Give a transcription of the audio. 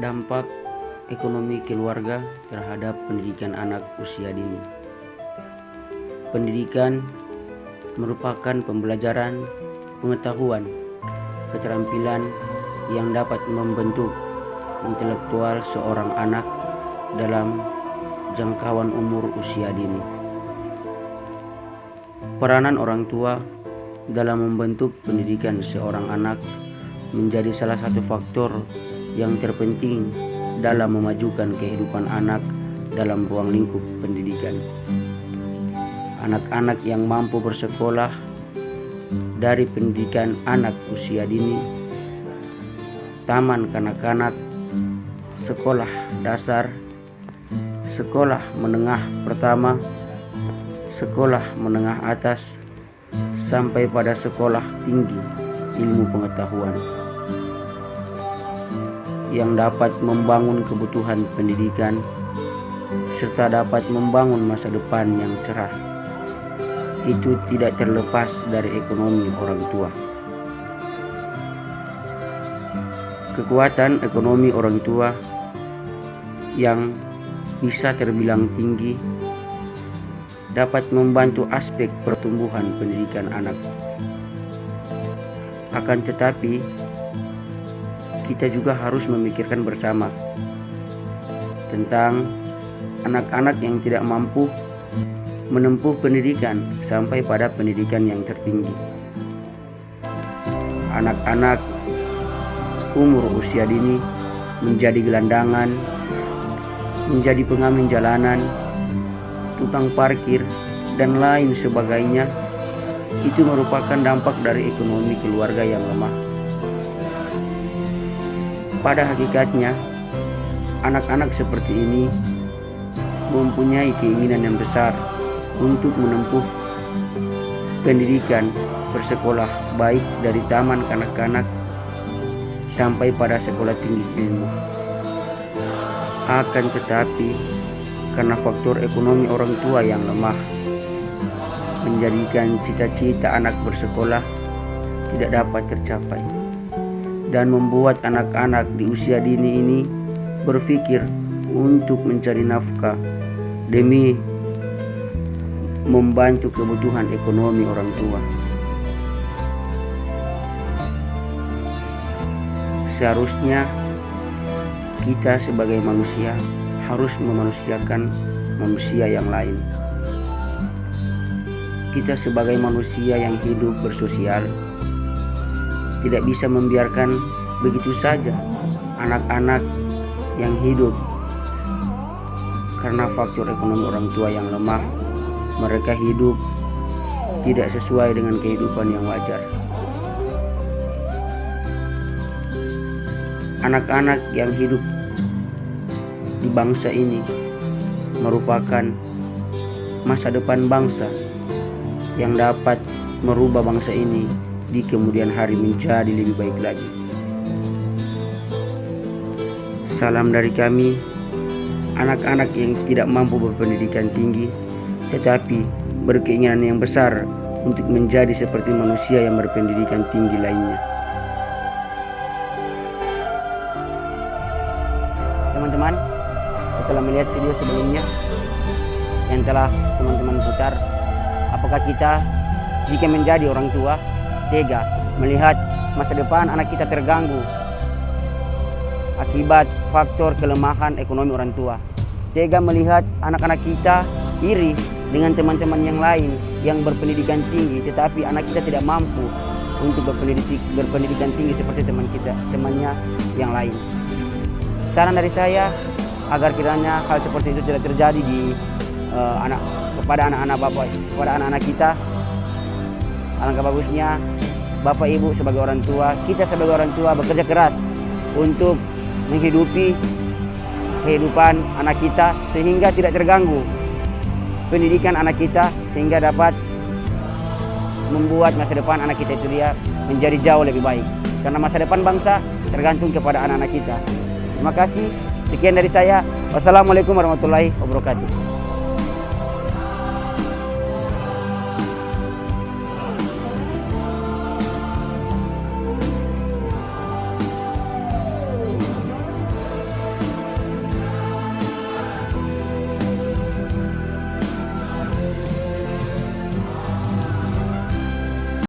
Dampak ekonomi keluarga terhadap pendidikan anak usia dini. Pendidikan merupakan pembelajaran, pengetahuan, keterampilan yang dapat membentuk intelektual seorang anak dalam jangkauan umur usia dini. Peranan orang tua dalam membentuk pendidikan seorang anak menjadi salah satu faktor yang terpenting dalam memajukan kehidupan anak dalam ruang lingkup pendidikan. Anak-anak yang mampu bersekolah dari pendidikan anak usia dini, taman kanak-kanak, sekolah dasar, sekolah menengah pertama, sekolah menengah atas, sampai pada sekolah tinggi ilmu pengetahuan yang dapat membangun kebutuhan pendidikan serta dapat membangun masa depan yang cerah. Itu tidak terlepas dari ekonomi orang tua. Kekuatan ekonomi orang tua yang bisa terbilang tinggi dapat membantu aspek pertumbuhan pendidikan anak. Akan tetapi, kita juga harus memikirkan bersama tentang anak-anak yang tidak mampu menempuh pendidikan sampai pada pendidikan yang tertinggi. Anak-anak umur usia dini menjadi gelandangan, menjadi pengamen jalanan, tukang parkir, dan lain sebagainya. Itu merupakan dampak dari ekonomi keluarga yang lemah. Pada hakikatnya, anak-anak seperti ini mempunyai keinginan yang besar untuk menempuh pendidikan bersekolah, baik dari taman kanak-kanak sampai pada sekolah tinggi ilmu. Akan tetapi, karena faktor ekonomi orang tua yang lemah, menjadikan cita-cita anak bersekolah tidak dapat tercapai, dan membuat anak-anak di usia dini ini berpikir untuk mencari nafkah demi membantu kebutuhan ekonomi orang tua. Seharusnya kita sebagai manusia harus memanusiakan manusia yang lain. Kita sebagai manusia yang hidup bersosial tidak bisa membiarkan begitu saja anak-anak yang hidup karena faktor ekonomi orang tua yang lemah, mereka hidup tidak sesuai dengan kehidupan yang wajar. Anak-anak yang hidup di bangsa ini merupakan masa depan bangsa yang dapat merubah bangsa ini di kemudian hari menjadi lebih baik lagi. Salam dari kami, anak-anak yang tidak mampu berpendidikan tinggi tetapi berkeinginan yang besar untuk menjadi seperti manusia yang berpendidikan tinggi lainnya. Teman-teman, setelah melihat video sebelumnya yang telah teman-teman putar, apakah kita jika menjadi orang tua tega melihat masa depan anak kita terganggu akibat faktor kelemahan ekonomi orang tua? Tega melihat anak-anak kita iri dengan teman-teman yang lain yang berpendidikan tinggi, tetapi anak kita tidak mampu untuk berpendidikan tinggi seperti temannya yang lain. Saran dari saya agar kiranya hal seperti itu tidak terjadi di kepada anak-anak kita. Alangkah bagusnya Bapak Ibu sebagai orang tua, kita sebagai orang tua bekerja keras untuk menghidupi kehidupan anak kita sehingga tidak terganggu pendidikan anak kita, sehingga dapat membuat masa depan anak kita itu dia menjadi jauh lebih baik. Karena masa depan bangsa tergantung kepada anak-anak kita. Terima kasih. Sekian dari saya. Wassalamualaikum warahmatullahi wabarakatuh.